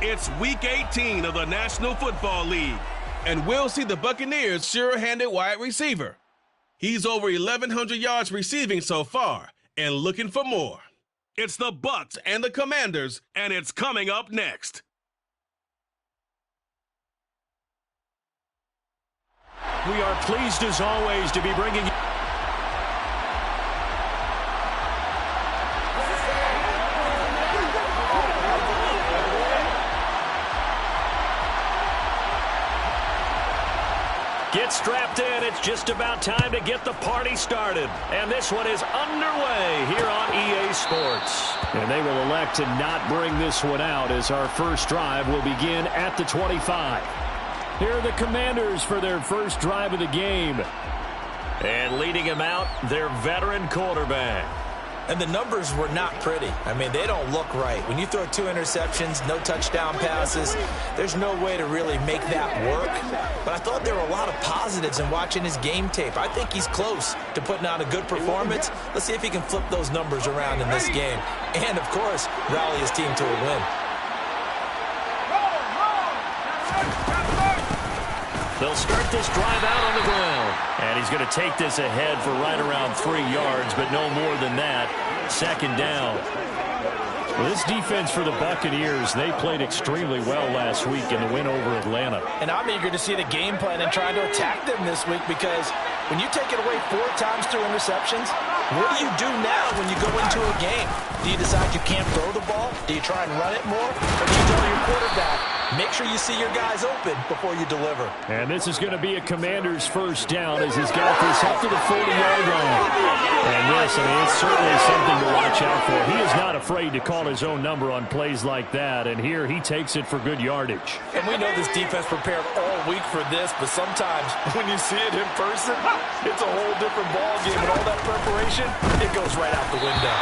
It's Week 18 of the National Football League, and we'll see the Buccaneers' sure-handed wide receiver. He's over 1,100 yards receiving so far and looking for more. It's the Bucs and the Commanders, and it's coming up next. We are pleased as always to be bringing you Get strapped in. It's just about time to get the party started. And this one is underway here on EA Sports. And they will elect to not bring this one out as our first drive will begin at the 25. Here are the Commanders for their first drive of the game. And leading him out, their veteran quarterback. And the numbers were not pretty. I mean, they don't look right. When you throw 2 interceptions, no touchdown passes, there's no way to really make that work. But I thought there were a lot of positives in watching his game tape. I think he's close to putting on a good performance. Let's see if he can flip those numbers around in this game. And, of course, rally his team to a win. They'll start this drive out on the ground. And he's going to take this ahead for right around 3 yards, but no more than that. Second down. Well, this defense for the Buccaneers, they played extremely well last week in the win over Atlanta. And I'm eager to see the game plan and trying to attack them this week because when you take it away 4 times through interceptions, what do you do now when you go into a game? Do you decide you can't throw the ball? Do you try and run it more? Or do you tell your quarterback, make sure you see your guys open before you deliver? And this is going to be a Commander's first down as he's got this up to the 40-yard line. And this, I mean, it's certainly something to watch out for. He is not afraid to call his own number on plays like that. And here he takes it for good yardage. And we know this defense prepared all week for this, but sometimes when you see it in person, it's a whole different ballgame. And all that preparation, it goes right out the window.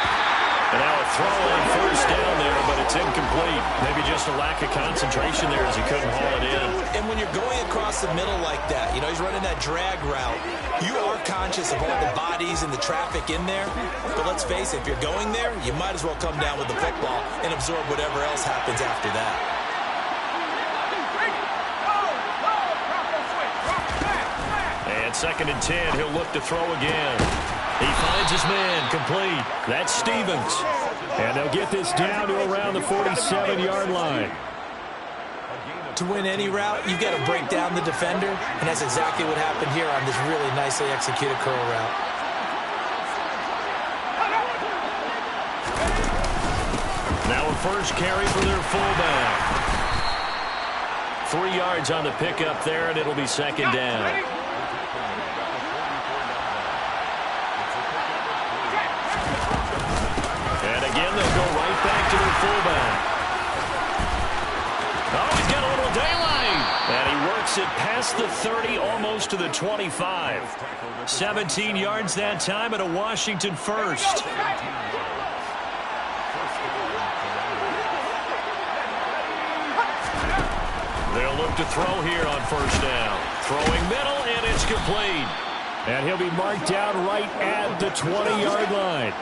And now a throw on first down there, but it's incomplete. Maybe just a lack of concentration there as he couldn't haul it in. And when you're going across the middle like that, you know, he's running that drag route, you are conscious of all the bodies and the traffic in there. But let's face it, if you're going there, you might as well come down with the football and absorb whatever else happens after that. And 2nd and 10, he'll look to throw again. He finds his man, complete. That's Stevens. And they'll get this down to around the 47-yard line. To win any route, you've got to break down the defender, and that's exactly what happened here on this really nicely executed curl route. Now a first carry for their fullback. 3 yards on the pickup there, and it'll be 2nd down. Fullback. Oh, he's got a little daylight. And he works it past the 30, almost to the 25. 17 yards that time and a Washington first. They'll look to throw here on first down. Throwing middle, and it's complete. And he'll be marked down right at the 20-yard line.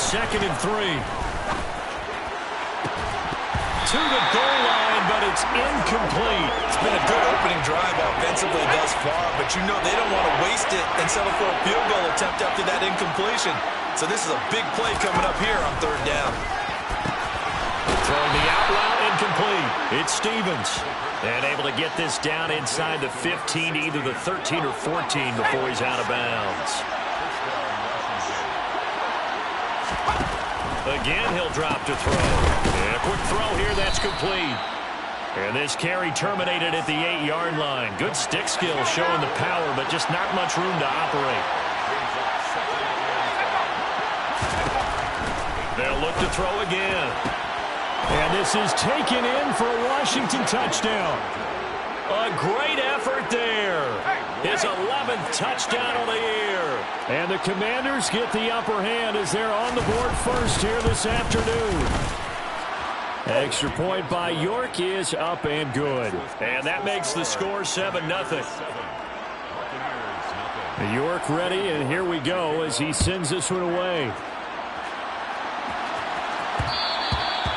2nd and 3. To the goal line, but it's incomplete. It's been a good opening drive offensively thus far, but you know they don't want to waste it and settle for a field goal attempt after that incompletion. So this is a big play coming up here on 3rd down. Throwing the out route, incomplete. It's Stevens. And able to get this down inside the 15, either the 13 or 14 before he's out of bounds. Again, he'll drop to throw. And a quick throw here, that's complete. And this carry terminated at the 8-yard line. Good stick skill showing the power, but just not much room to operate. They'll look to throw again. And this is taken in for a Washington touchdown. A great effort there. His 11th touchdown on the year. And the Commanders get the upper hand as they're on the board first here this afternoon. Extra point by York is up and good. And that makes the score 7-0. York ready, and here we go as he sends this one away.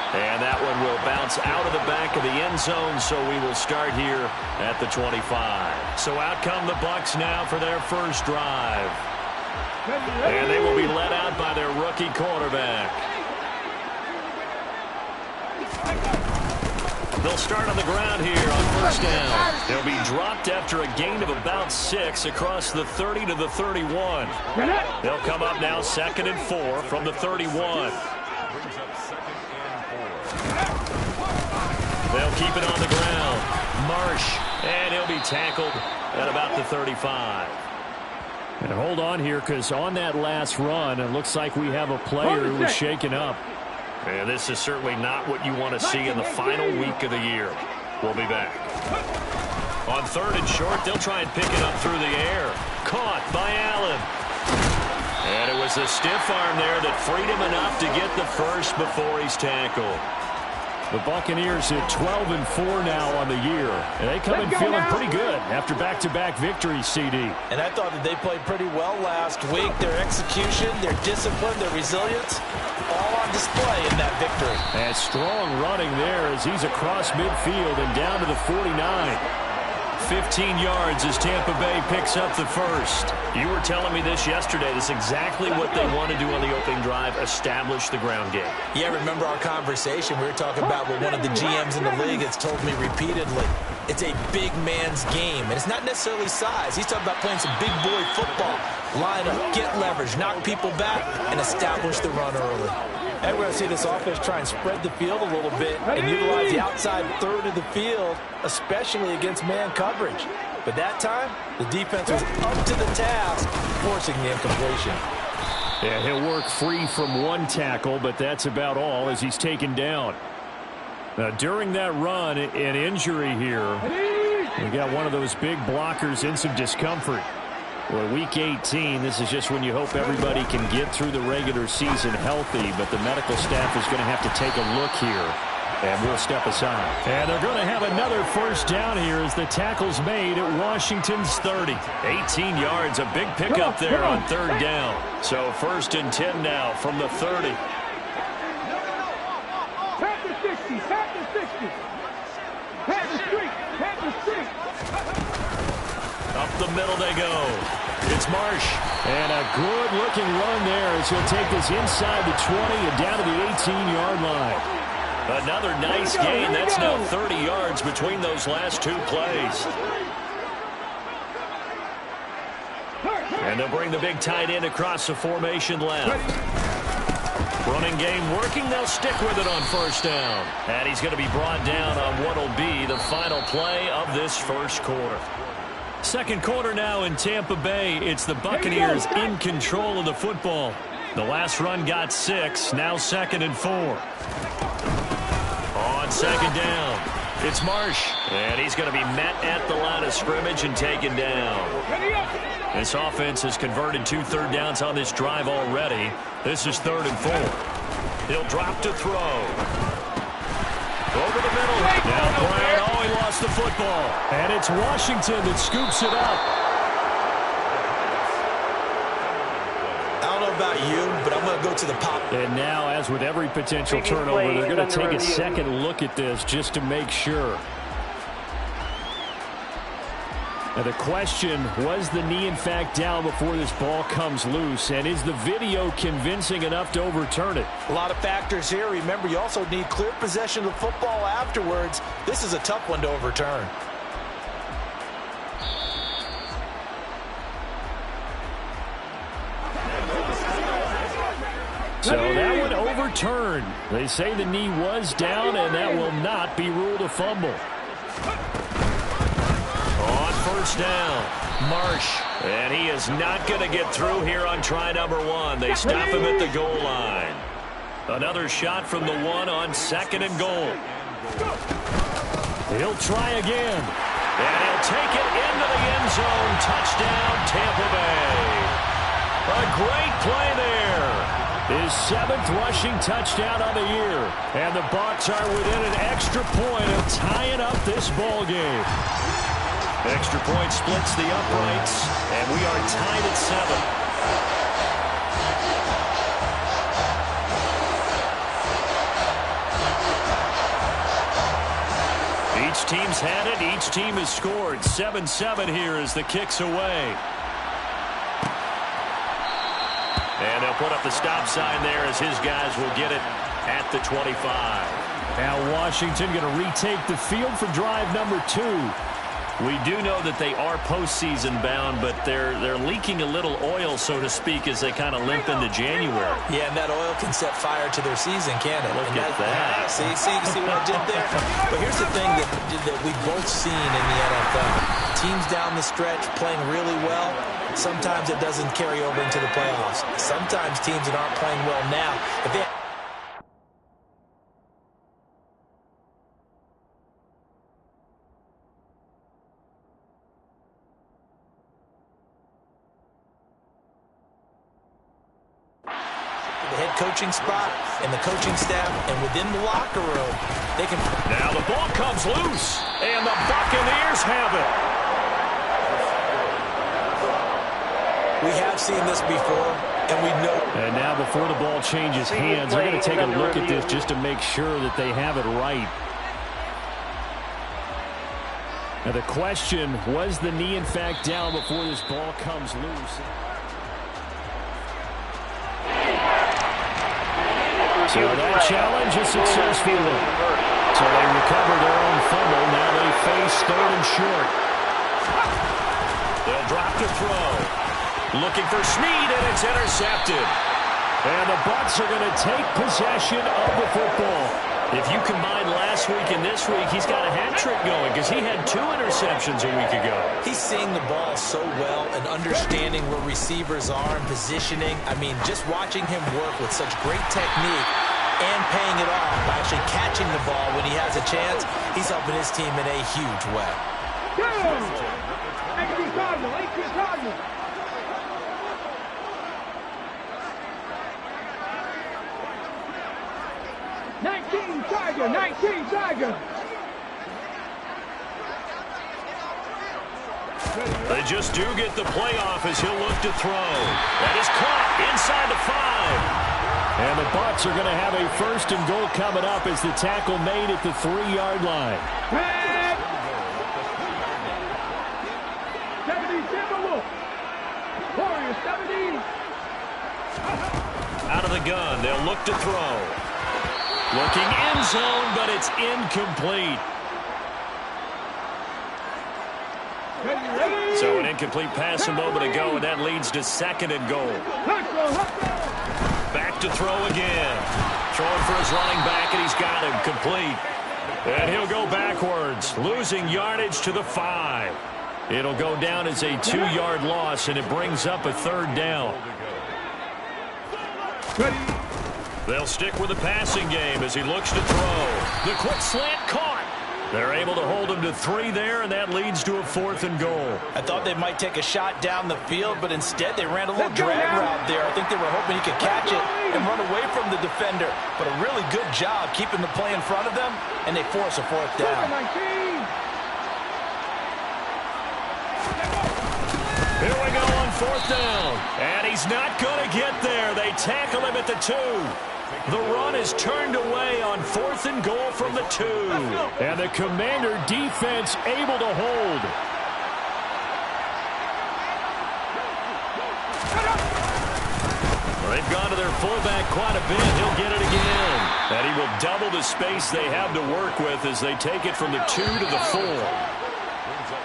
And that one will bounce out of the back of the end zone, so we will start here at the 25. So out come the Bucs now for their first drive. And they will be led out by their rookie quarterback. They'll start on the ground here on first down. They'll be dropped after a gain of about 6 across the 30 to the 31. They'll come up now 2nd and 4 from the 31. They'll keep it on the ground. Marsh, and he'll be tackled at about the 35. And hold on here, because on that last run, it looks like we have a player who was shaken up. And this is certainly not what you want to see in the final week of the year. We'll be back. On 3rd and short, they'll try and pick it up through the air. Caught by Allen. And it was a stiff arm there that freed him enough to get the first before he's tackled. The Buccaneers at 12 and 4 now on the year. And they come in feeling pretty good after back-to-back victories, CD. And I thought that they played pretty well last week. Their execution, their discipline, their resilience, all on display in that victory. And strong running there as he's across midfield and down to the 49. 15 yards as Tampa Bay picks up the first. You were telling me this yesterday. This is exactly what they want to do on the opening drive, establish the ground game. Yeah, remember our conversation? We were talking about what one of the GMs in the league has told me repeatedly. It's a big man's game, and it's not necessarily size. He's talking about playing some big boy football. Line up, get leverage, knock people back, and establish the run early. And we're going to see this offense try and spread the field a little bit and utilize the outside third of the field, especially against man coverage. But that time, the defense was up to the task, forcing the incompletion. Yeah, he'll work free from one tackle, but that's about all as he's taken down. Now, during that run, an injury here. We got one of those big blockers in some discomfort. Well, week 18, this is just when you hope everybody can get through the regular season healthy, but the medical staff is going to have to take a look here, and we'll step aside. And they're going to have another first down here as the tackle's made at Washington's 30. 18 yards, a big pickup there on 3rd down. So 1st and 10 now from the 30. Pat the 60, pat the 60. Pat the street, pat the street. Up the middle they go. It's Marsh. And a good-looking run there as he'll take this inside the 20 and down to the 18-yard line. Another nice gain. That's now 30 yards between those last 2 plays. And they'll bring the big tight end across the formation left. Running game working. They'll stick with it on 1st down. And he's going to be brought down on what will be the final play of this first quarter. Second quarter now in Tampa Bay. It's the Buccaneers in control of the football. The last run got 6. Now 2nd and 4. On 2nd down, it's Marsh. And he's going to be met at the line of scrimmage and taken down. This offense has converted 2 third downs on this drive already. This is 3rd and 4. He'll drop to throw. Over the middle. Now Brown. Oh, he lost the football. And it's Washington that scoops it up. I don't know about you, but I'm going to go to the pop. And now, as with every potential turnover, they're going to take a second look at this just to make sure. Now the question, was the knee in fact down before this ball comes loose? And is the video convincing enough to overturn it? A lot of factors here. Remember, you also need clear possession of the football afterwards. This is a tough one to overturn. So that one overturned. They say the knee was down, and that will not be ruled a fumble. On 1st down, Marsh. And he is not going to get through here on try number 1. They stop him at the goal line. Another shot from the 1 on 2nd and goal. He'll try again. And he'll take it into the end zone. Touchdown, Tampa Bay. A great play there. His 7th rushing touchdown on the year. And the Bucs are within an extra point of tying up this ball game. Extra point splits the uprights, and we are tied at 7. Each team's had it. Each team has scored. 7-7 here as the kick's away. And they'll put up the stop sign there as his guys will get it at the 25. Now Washington going to retake the field for drive number 2. We do know that they are postseason bound, but they're leaking a little oil, so to speak, as they kind of limp into January. Yeah, and that oil can set fire to their season, can't it? Look at that. See what I did there? But here's the thing that we've both seen in the NFL. Teams down the stretch playing really well. Sometimes it doesn't carry over into the playoffs. Sometimes teams that aren't playing well now, if they coaching spot and the coaching staff and within the locker room, they can. Now the ball comes loose, and the Buccaneers have it. We have seen this before, and we know. And now before the ball changes hands, they're going to take a look at this just to make sure that they have it right. Now the question, was the knee in fact down before this ball comes loose? So that challenge is successful. So they recover their own fumble. Now they face 3rd and short. They'll drop to throw. Looking for Snead, and it's intercepted. And the Bucs are going to take possession of the football. If you combine last week and this week, he's got a hat trick going because he had 2 interceptions a week ago. He's seeing the ball so well and understanding where receivers are and positioning. I mean, just watching him work with such great technique and paying it off by actually catching the ball when he has a chance, he's helping his team in a huge way. 19 Tiger. They just do get the playoff as he'll look to throw. That is caught inside the 5. And the Bucs are going to have a 1st and goal coming up as the tackle made at the 3-yard line. 70. Out of the gun, they'll look to throw. Looking end zone, but it's incomplete. So an incomplete pass a moment ago, and that leads to 2nd and goal. Back to throw again. Throwing for his running back, and he's got him complete. And he'll go backwards, losing yardage to the 5. It'll go down as a 2-yard loss, and it brings up a 3rd down. They'll stick with the passing game as he looks to throw. The quick slant caught. They're able to hold him to 3 there, and that leads to a 4th and goal. I thought they might take a shot down the field, but instead they ran a little drag route there. I think they were hoping he could catch it and run away from the defender. But a really good job keeping the play in front of them, and they force a 4th down. Here we go on 4th down. And he's not going to get there. They tackle him at the 2. The run is turned away on 4th and goal from the 2. And the Commander defense able to hold. They've gone to their fullback quite a bit. He'll get it again. And he will double the space they have to work with as they take it from the 2 to the 4.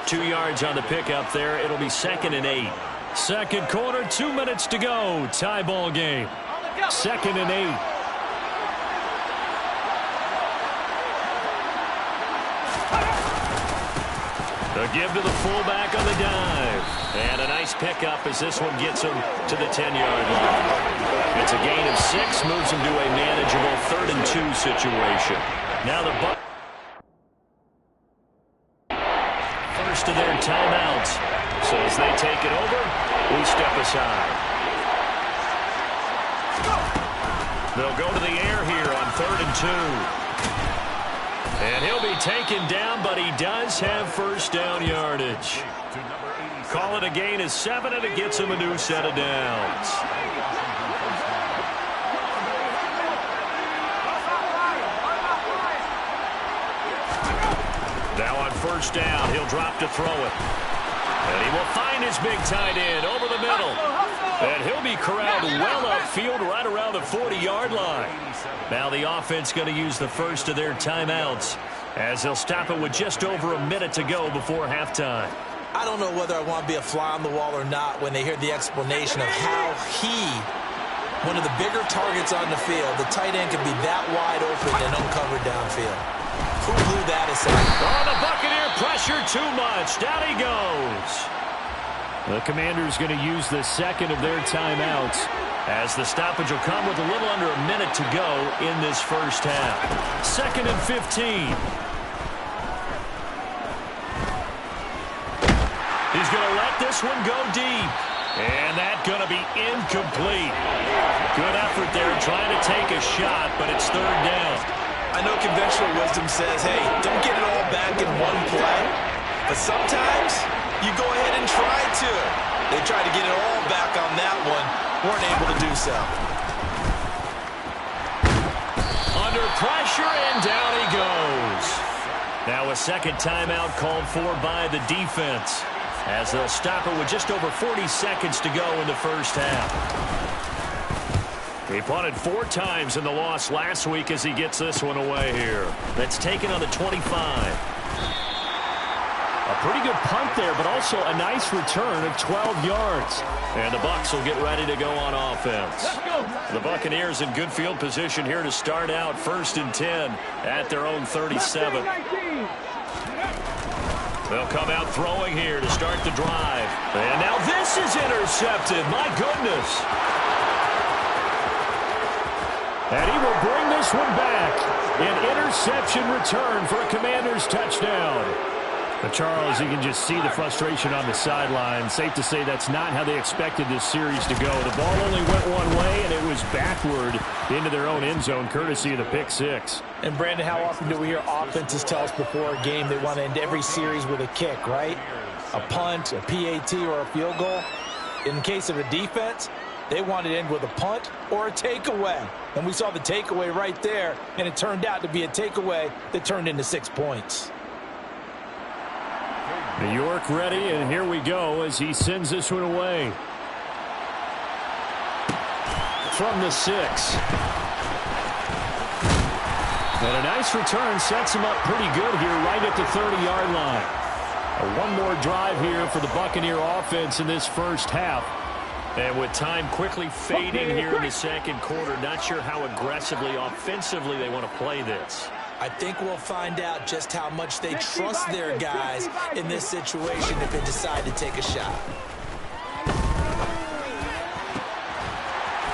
2 yards on the pickup there. It'll be 2nd and 8. Second quarter, 2 minutes to go. Tie ball game. 2nd and 8. A give to the fullback on the dive. And a nice pickup as this one gets him to the 10-yard line. It's a gain of 6, moves him to a manageable 3rd and 2 situation. Now the Bucs. First of their timeouts. So as they take it over, we step aside. They'll go to the air here on 3rd and 2. And he'll be taken down, but he does have first down yardage. Call it a gain of 7, and it gets him a new set of downs. Now on first down, he'll drop to throw it. And he will find his big tight end over the middle. And he'll be corralled well upfield right around the 40-yard line. Now the offense going to use the first of their timeouts as they'll stop it with just over a minute to go before halftime. I don't know whether I want to be a fly on the wall or not when they hear the explanation of how one of the bigger targets on the field, the tight end can be that wide open and uncovered downfield. Who blew that aside? Oh, the Buccaneer pressure too much. Down he goes. The Commanders going to use the second of their timeouts as the stoppage will come with a little under a minute to go in this first half. 2nd and 15. He's going to let this one go deep. And that's going to be incomplete. Good effort there trying to take a shot, but it's third down. I know conventional wisdom says, hey, don't get it all back in one play. But sometimes you go ahead and try to. They tried to get it all back on that one. Weren't able to do so. Under pressure, and down he goes. Now a second timeout called for by the defense as they'll stop it with just over 40 seconds to go in the first half. He punted 4 times in the loss last week as he gets this one away here. That's taken on the 25. A pretty good punt there, but also a nice return of 12 yards. And the Bucs will get ready to go on offense. The Buccaneers in good field position here to start out 1st and 10 at their own 37. They'll come out throwing here to start the drive. And now this is intercepted. My goodness. And he will bring this one back. An interception return for a Commanders touchdown. But Charles, you can just see the frustration on the sideline. Safe to say that's not how they expected this series to go. The ball only went one way, and it was backward into their own end zone, courtesy of the pick six. And, Brandon, how often do we hear offenses tell us before a game they want to end every series with a kick, right? A punt, a PAT, or a field goal. In case of a defense, they want to end with a punt or a takeaway. And we saw the takeaway right there, and it turned out to be a takeaway that turned into 6 points. New York ready, and here we go as he sends this one away. From the 6. And a nice return sets him up pretty good here right at the 30-yard line. One more drive here for the Buccaneer offense in this first half. And with time quickly fading here in the second quarter, not sure how aggressively, offensively they want to play this. I think we'll find out just how much they trust their guys in this situation if they decide to take a shot.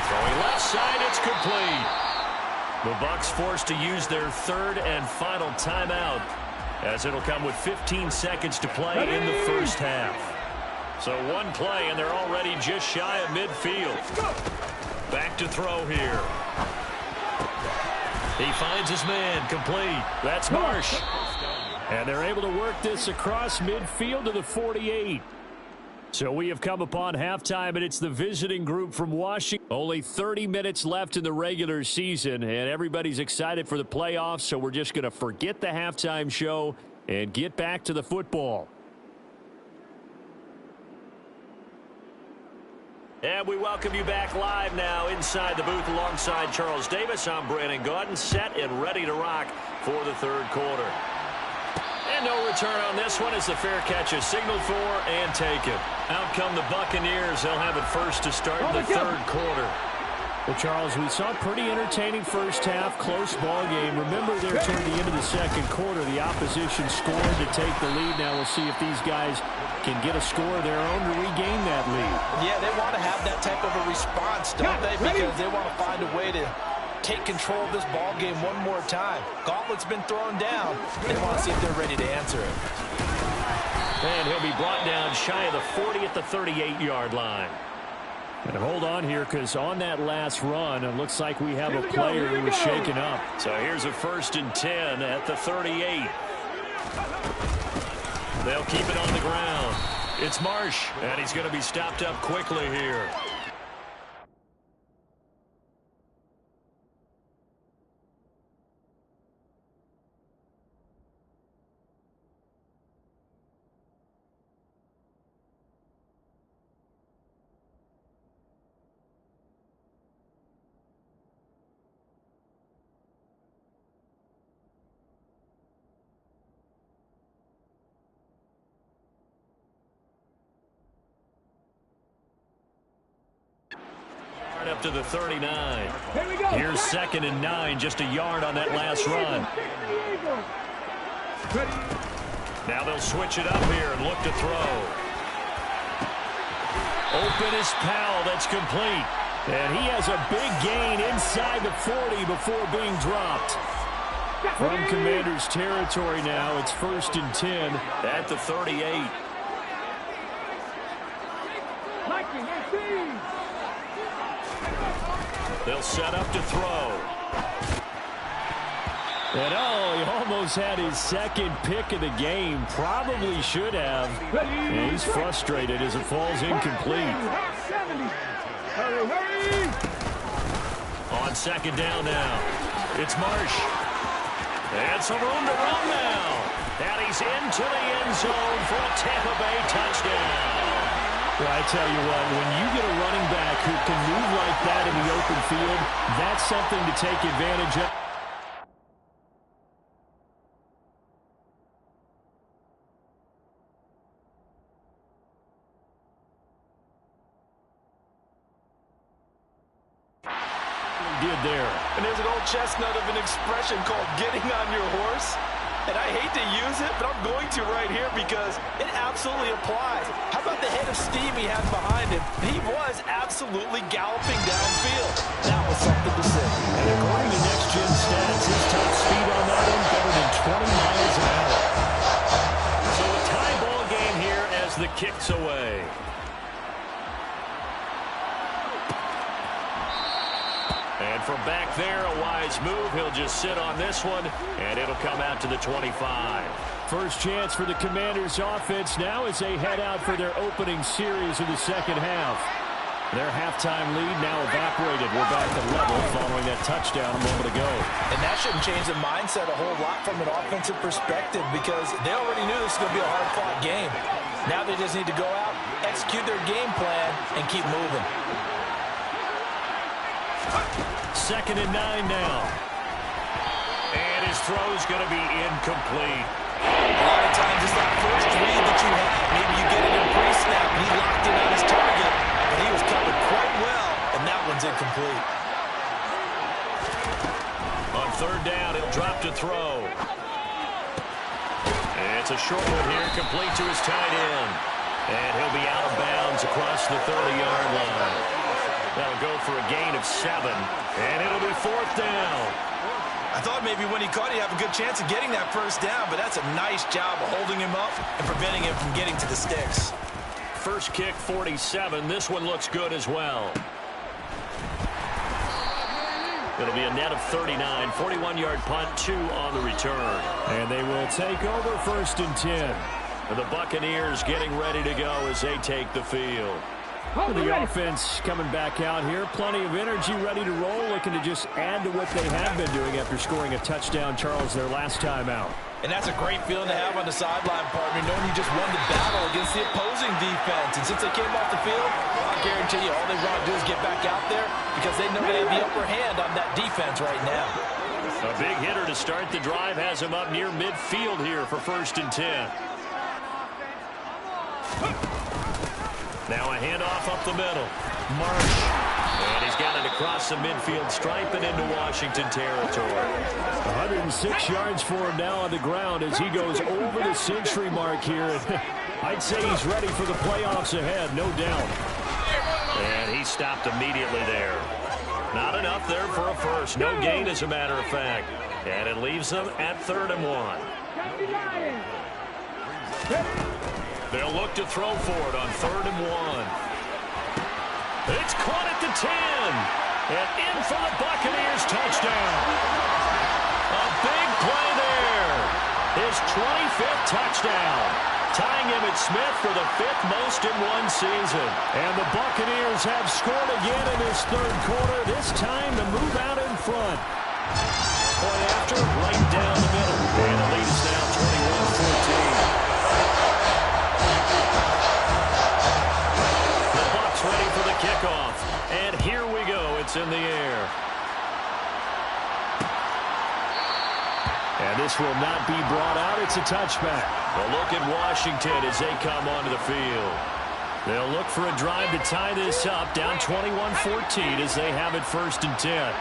Throwing left side, it's complete. The Bucs forced to use their third and final timeout as it'll come with 15 seconds to play in the first half. So one play, and they're already just shy of midfield. Back to throw here. He finds his man, complete. That's Marsh. And they're able to work this across midfield to the 48. So we have come upon halftime, and it's the visiting group from Washington. Only 30 minutes left in the regular season, and everybody's excited for the playoffs, so we're just going to forget the halftime show and get back to the football. And we welcome you back live now inside the booth alongside Charles Davis. I'm Brandon Gaudin, set and ready to rock for the third quarter. And no return on this one as the fair catch is signaled for and taken. Out come the Buccaneers. They'll have it first to start in the third quarter. Well, Charles, we saw a pretty entertaining first half, close ball game. Remember there toward the end of the second quarter, the opposition scored to take the lead. Now we'll see if these guys can get a score of their own to regain that lead. Yeah, they want to have that type of a response, don't they? Because they want to find a way to take control of this ball game one more time. Gauntlet's been thrown down. They want to see if they're ready to answer it. And he'll be brought down shy of the 40 at the 38-yard line. And hold on here, because on that last run, it looks like we have a player who was shaken up. So here's a 1st and 10 at the 38. They'll keep it on the ground. It's Marsh, and he's going to be stopped up quickly here. Up to the 39. Here's 2nd and 9, just a yard on that last run. Now they'll switch it up here and look to throw. Open is Powell. That's complete. And he has a big gain inside the 40 before being dropped. From Commanders territory now, it's 1st and 10 at the 38. They'll set up to throw. And he almost had his 2nd pick of the game. Probably should have. And he's frustrated as it falls incomplete. On 2nd down now. It's Marsh. And some room to run now. And he's into the end zone for a Tampa Bay touchdown. Well, I tell you what, when you get a running back who can move like that in the open field, that's something to take advantage of. Did there. And there's an old chestnut of an expression called getting on your horse. And I hate to use it, but I'm going to right here because it absolutely applies. How about the head of steam he has behind him? He was absolutely galloping downfield. That was something to see. And according to Next Gen Stats, his top speed on that one better than 20 miles an hour. So a tie ball game here as the kick's away. And from back there, a wise move. He'll just sit on this one, and it'll come out to the 25. First chance for the Commanders' offense now as they head out for their opening series of the 2nd half. Their halftime lead now evaporated. We're back to level following that touchdown a moment ago. And that shouldn't change the mindset a whole lot from an offensive perspective because they already knew this was going to be a hard-fought game. Now they just need to go out, execute their game plan, and keep moving. 2nd and 9 now. And his throw's going to be incomplete. A lot of times it's that first read that you have. Maybe you get it in pre-snap and he locked in on his target. But he was covered quite well, and that one's incomplete. On 3rd down, he'll drop to throw. And it's a short one here, complete to his tight end. And he'll be out of bounds across the 30-yard line. That'll go for a gain of 7, and it'll be 4th down. I thought maybe when he caught it, he'd have a good chance of getting that first down, but that's a nice job of holding him up and preventing him from getting to the sticks. First kick, 47. This one looks good as well. It'll be a net of 39, 41-yard punt, 2 on the return. And they will take over 1st and 10. And the Buccaneers getting ready to go as they take the field. The offense coming back out here. Plenty of energy, ready to roll, looking to just add to what they have been doing after scoring a touchdown, Charles, their last time out. And that's a great feeling to have on the sideline, partner, knowing you just won the battle against the opposing defense. And since they came off the field, I guarantee you all they want to do is get back out there because they know they have the upper hand on that defense right now. A big hitter to start the drive has him up near midfield here for 1st and 10. Now a handoff up the middle. Marsh. And he's got it across the midfield stripe and into Washington territory. 106 yards for him now on the ground as he goes over the century mark here. I'd say he's ready for the playoffs ahead, no doubt. And he stopped immediately there. Not enough there for a first. No gain, as a matter of fact. And it leaves them at 3rd and 1. They'll look to throw for it on 3rd and 1. It's caught at the 10. And in for the Buccaneers touchdown. A big play there. His 25th touchdown. Tying Emmitt Smith for the 5th most in one season. And the Buccaneers have scored again in this third quarter, this time to move out in front. Point after, right down the middle. And the lead is now 21-14. The Bucs ready for the kickoff. And here we go. It's in the air. And this will not be brought out. It's a touchback. A look at Washington as they come onto the field. They'll look for a drive to tie this up, down 21-14 as they have it 1st and 10.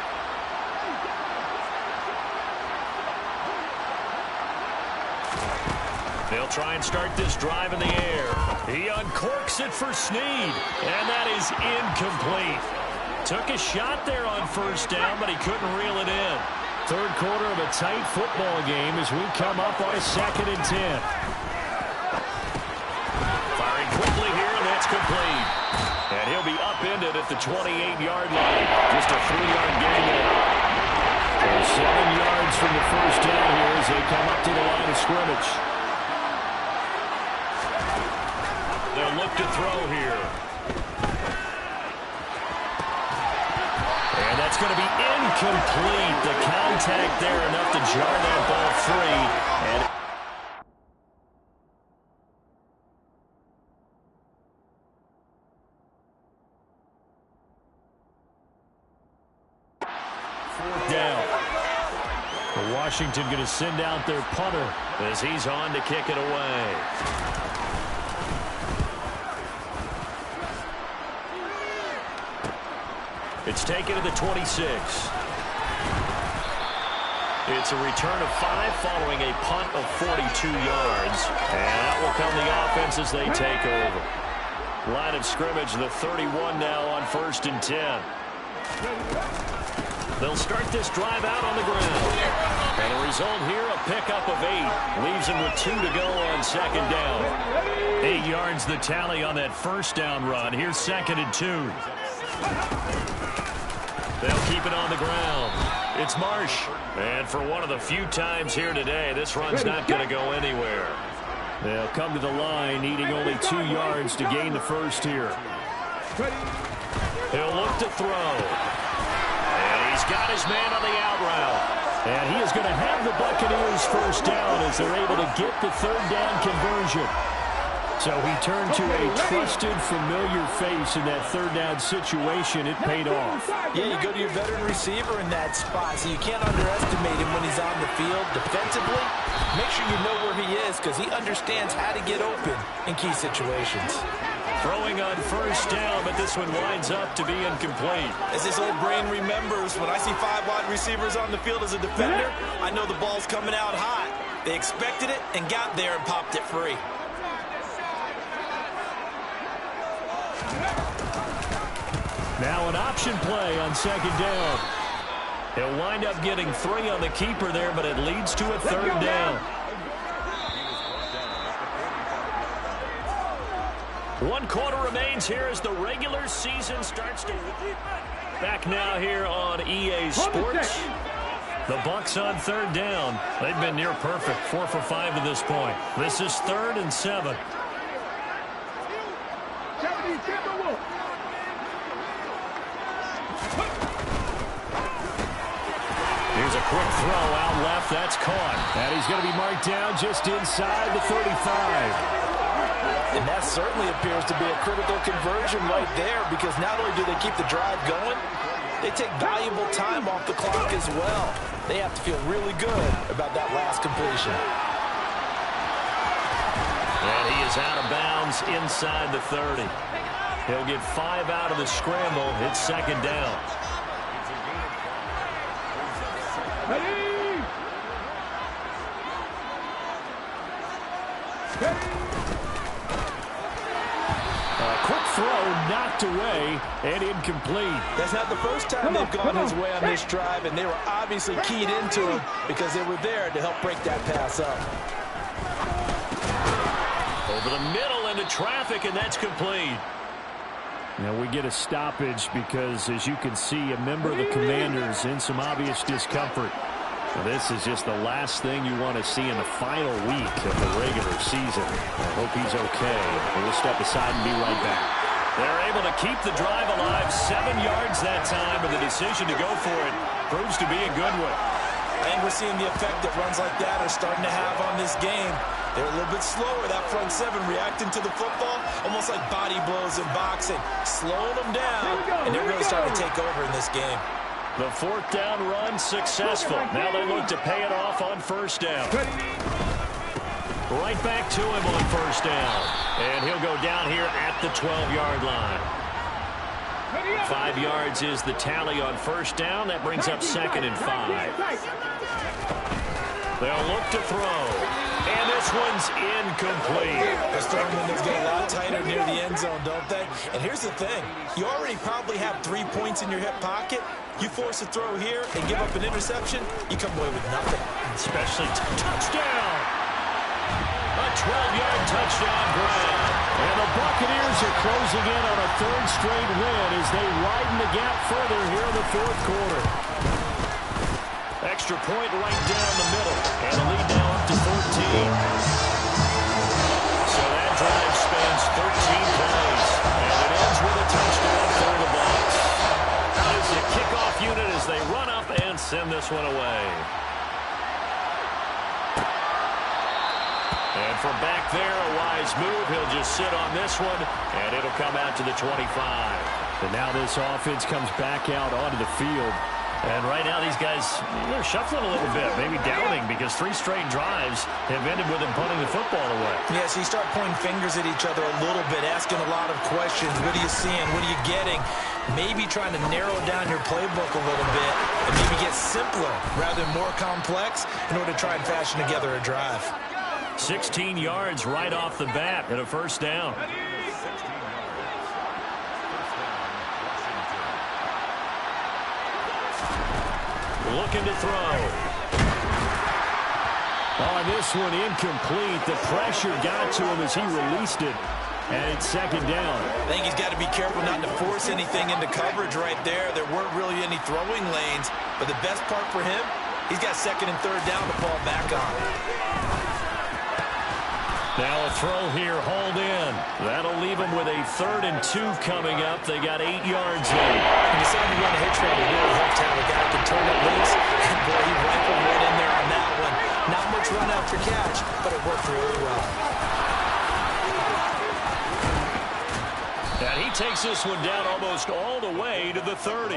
They'll try and start this drive in the air. He uncorks it for Snead, and that is incomplete. Took a shot there on 1st down, but he couldn't reel it in. Third quarter of a tight football game as we come up on a 2nd and 10. Firing quickly here, and that's complete. And he'll be upended at the 28-yard line. Just a 3-yard gain there. So 7 yards from the 1st down here as they come up to the line of scrimmage. They'll look to throw here. And that's going to be incomplete. The contact there enough to jar that ball free. And fourth down. Washington going to send out their punter as he's on to kick it away. It's taken to the 26. It's a return of 5 following a punt of 42 yards. And that will come the offense as they take over. Line of scrimmage, the 31 now on 1st and 10. They'll start this drive out on the ground. And the result here, a pickup of 8. Leaves him with 2 to go on 2nd down. 8 yards the tally on that 1st down run. Here's 2nd and 2. They'll keep it on the ground. It's Marsh. And for one of the few times here today, this run's not going to go anywhere. They'll come to the line, needing only 2 yards to gain the 1st here. He'll look to throw. And he's got his man on the out route. And he is going to have the Buccaneers 1st down as they're able to get the 3rd down conversion. So he turned to a trusted, familiar face in that 3rd down situation. It paid off. Yeah, you go to your veteran receiver in that spot, so you can't underestimate him when he's on the field. Defensively, make sure you know where he is because he understands how to get open in key situations. Throwing on 1st down, but this one winds up to be incomplete. As this old brain remembers, when I see 5 wide receivers on the field as a defender, I know the ball's coming out hot. They expected it and got there and popped it free. Now an option play on 2nd down. He'll wind up getting 3 on the keeper there, but it leads to a 3rd down. 1 quarter remains here as the regular season starts to... Back now here on EA Sports. The Bucs on 3rd down. They've been near perfect, 4 for 5 to this point. This is 3rd and 7. Here's a quick throw out left. That's caught. And he's going to be marked down just inside the 35. And that certainly appears to be a critical conversion right there because not only do they keep the drive going, they take valuable time off the clock as well. They have to feel really good about that last completion. And he is out of bounds inside the 30. He'll get 5 out of the scramble. It's 2nd down. A quick throw knocked away and incomplete. That's not the first time they've gone his way on this drive, and they were obviously keyed into him because they were there to help break that pass up. Over the middle into traffic, and that's complete. Now we get a stoppage because, as you can see, a member of the Commanders in some obvious discomfort. Well, this is just the last thing you want to see in the final week of the regular season. I hope he's okay. We'll step aside and be right back. They're able to keep the drive alive. 7 yards that time, but the decision to go for it proves to be a good one. I think we're seeing the effect that runs like that are starting to have on this game. They're a little bit slower, that front seven, reacting to the football, almost like body blows in boxing, slowing them down, and they're really starting to take over in this game. The 4th down run successful. Now they look to pay it off on 1st down. Right back to him on 1st down. And he'll go down here at the 12-yard line. 5 yards is the tally on 1st down. That brings up 2nd and 5. They'll look to throw. And this one's incomplete. Those throwing windows get a lot tighter near the end zone, don't they? And here's the thing. You already probably have 3 points in your hip pocket. You force a throw here and give up an interception, you come away with nothing. Especially touchdown. A 12-yard touchdown grab. And the Buccaneers are closing in on a 3rd straight win as they widen the gap further here in the 4th quarter. Extra point right down the middle. And the lead now up to 14. So that drive spans 13 plays. And it ends with a touchdown for the Bucs. That is the kickoff unit as they run up and send this one away. And from back there, a wise move. He'll just sit on this one, and it'll come out to the 25. And now this offense comes back out onto the field. And right now these guys, they're shuffling a little bit, maybe doubting, because 3 straight drives have ended with them punting the football away. Yeah, so you start pointing fingers at each other a little bit, asking a lot of questions. What are you seeing? What are you getting? Maybe trying to narrow down your playbook a little bit and maybe get simpler rather than more complex in order to try and fashion together a drive. 16 yards right off the bat and a 1st down. Looking to throw. On this one, incomplete. The pressure got to him as he released it. And it's 2nd down. I think he's got to be careful not to force anything into coverage right there. There weren't really any throwing lanes. But the best part for him, he's got 2nd and 3rd down to fall back on. Now a throw here, hauled in. That'll leave them with a 3rd and 2 coming up. They got 8 yards in. When you said you run a hitch route, it really helps to have a guy who can turn it loose. And boy, he rifled right in there on that one. Not much run after catch, but it worked really well. And he takes this one down almost all the way to the 30.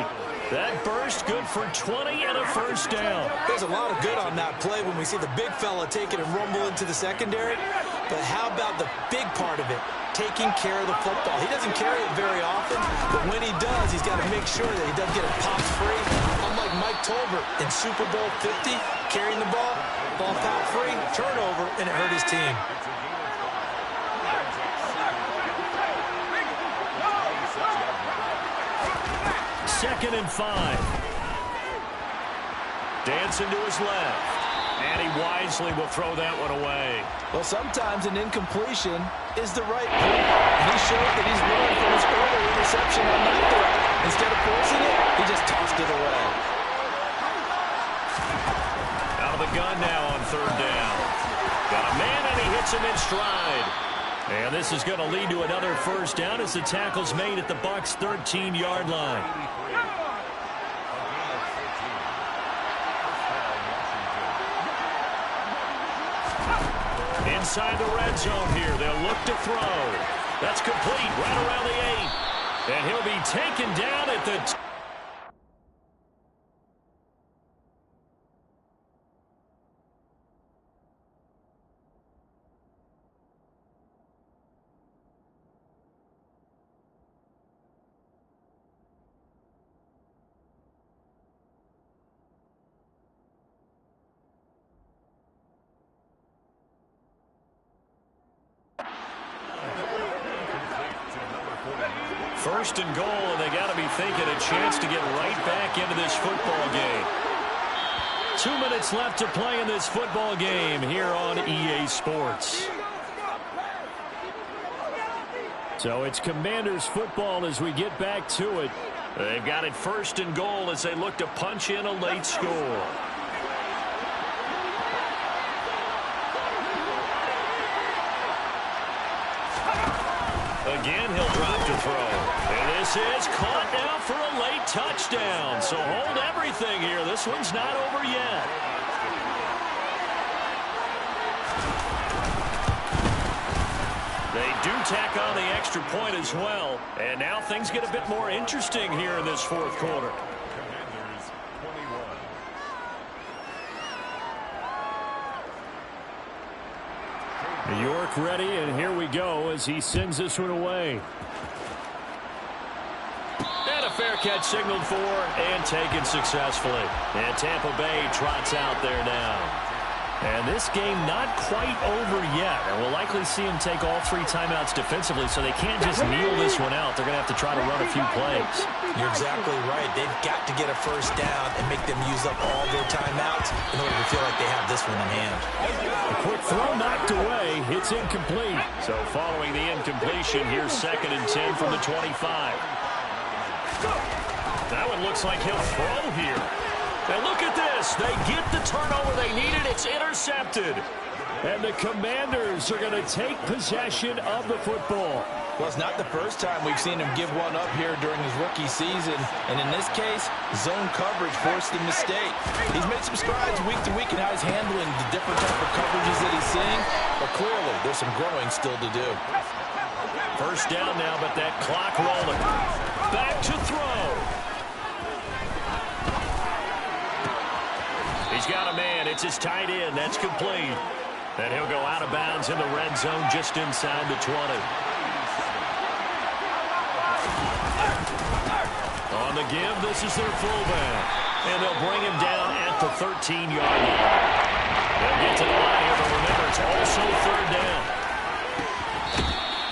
That burst good for 20 and a 1st down. There's a lot of good on that play when we see the big fella take it and rumble into the secondary. But how about the big part of it, taking care of the football? He doesn't carry it very often, but when he does, he's got to make sure that he doesn't get it popped free. Unlike Mike Tolbert in Super Bowl 50, carrying the ball popped free, turnover, and it hurt his team. Second and 5. Dancing to his left. And he wisely will throw that one away. Well, sometimes an incompletion is the right play. And he showed that he's learned from his earlier interception on that throw. Instead of forcing it, he just tossed it away. Out of the gun now on 3rd down. Got a man, and he hits him in stride. And this is going to lead to another 1st down as the tackle's made at the Bucs' 13-yard line. Inside the red zone here. They'll look to throw. That's complete right around the 8. And he'll be taken down at the... First and goal, and they got to be thinking a chance to get right back into this football game. 2 minutes left to play in this football game here on EA Sports. So it's Commanders football as we get back to it. They've got it 1st and goal as they look to punch in a late score. Again, he'll drop to throw. And this is caught now for a late touchdown. So hold everything here. This one's not over yet. They do tack on the extra point as well. And now things get a bit more interesting here in this 4th quarter. York ready, and here we go as he sends this one away. And a fair catch signaled for and taken successfully. And Tampa Bay trots out there now. And this game not quite over yet. And we'll likely see him take all 3 timeouts defensively, so they can't just kneel this one out. They're going to have to try to run a few plays. You're exactly right. They've got to get a 1st down and make them use up all their timeouts in order to feel like they have this one in hand. A quick throw knocked away. It's incomplete. So following the incompletion, here's 2nd and 10 from the 25. That one looks like he'll throw here. And look at this. They get the turnover they needed. It's intercepted. And the Commanders are going to take possession of the football. Well, it's not the first time we've seen him give one up here during his rookie season. And in this case, zone coverage forced the mistake. He's made some strides week to week in how he's handling the different type of coverages that he's seeing. But clearly, there's some growing still to do. 1st down now, but that clock rolling. Back to throw. He's got a man. It's his tight end. That's complete. And he'll go out of bounds in the red zone just inside the 20. On the give, this is their fullback. And they'll bring him down at the 13-yard line. They'll get to the line here, but remember, it's also 3rd down.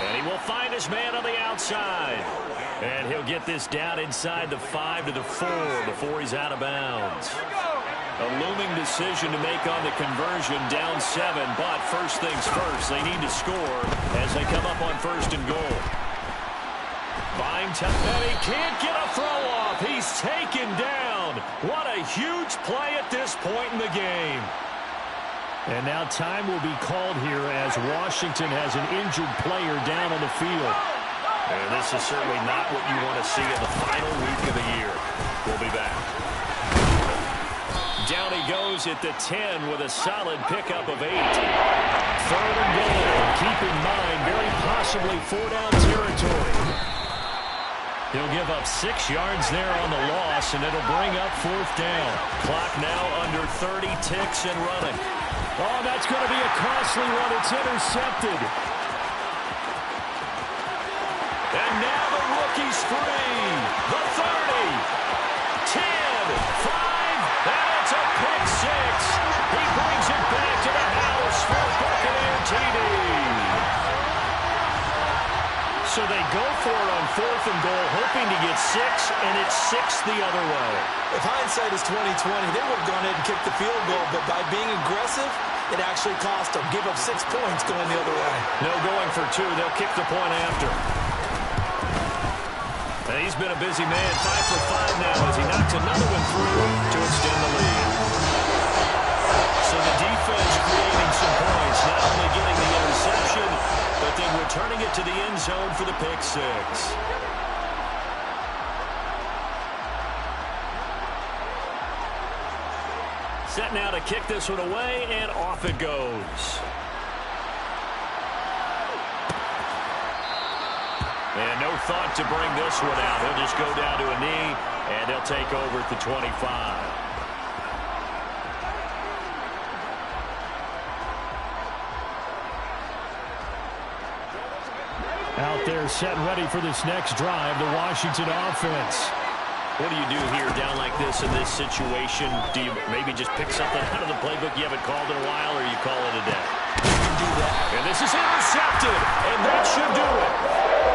And he will find his man on the outside. And he'll get this down inside the 5 to the 4 before he's out of bounds. A looming decision to make on the conversion, down 7, but first things first, they need to score as they come up on 1st and goal. Buying time, and he can't get a throw off. He's taken down. What a huge play at this point in the game. And now time will be called here as Washington has an injured player down on the field. And this is certainly not what you want to see in the final week of the year. We'll be back. Down he goes at the 10 with a solid pickup of 8. 3rd and goal. Keep in mind, very possibly 4-down territory. He'll give up 6 yards there on the loss, and it'll bring up 4th down. Clock now under 30 ticks and running. Oh, that's going to be a costly one. It's intercepted. And now the rookie's free. The 30. 10. 5. And it's a pick 6. He brings it back to the house for Buccaneer TD. So they go for it on 4th and goal, hoping to get 6, and it's 6 the other way. If hindsight is 20/20, they would have gone ahead and kicked the field goal, but by being aggressive, it actually cost them. Give up 6 points going the other way. No going for 2. They'll kick the point after. And he's been a busy man, 5 for 5 now as he knocks another one through to extend the lead. So the defense creating some points, not only getting the interception, but then returning it to the end zone for the pick 6. Set now to kick this one away, and off it goes. And no thought to bring this one out. He'll just go down to a knee, and they'll take over at the 25. Out there set and ready for this next drive, the Washington offense. What do you do here down like this in this situation? Do you maybe just pick something out of the playbook you haven't called in a while, or you call it a day? You can do that. And this is intercepted, and that should do it.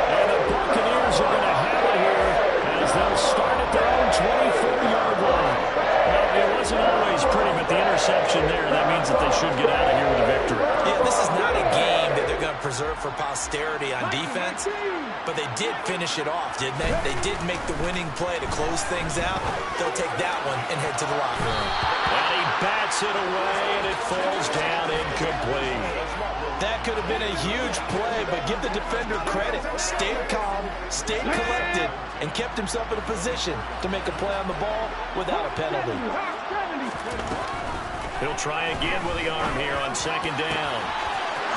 And the Buccaneers are going to have it here as they'll start at their own 24-yard line. Well, it wasn't always pretty, but the interception there, that means that they should get out of here with a victory. Yeah, this is not a game that they're going to preserve preserved for posterity on defense, but they did finish it off, didn't they? They did make the winning play to close things out. They'll take that one and head to the locker room. And he bats it away, and it falls down incomplete. That could have been a huge play, but give the defender credit. Stayed calm, stayed collected, and kept himself in a position to make a play on the ball without a penalty. He'll try again with the arm here on second down.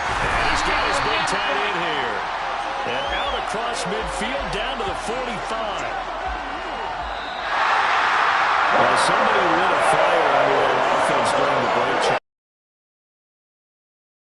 And he's got his big tight end here. And out across midfield down to the 45. Well, somebody lit a fire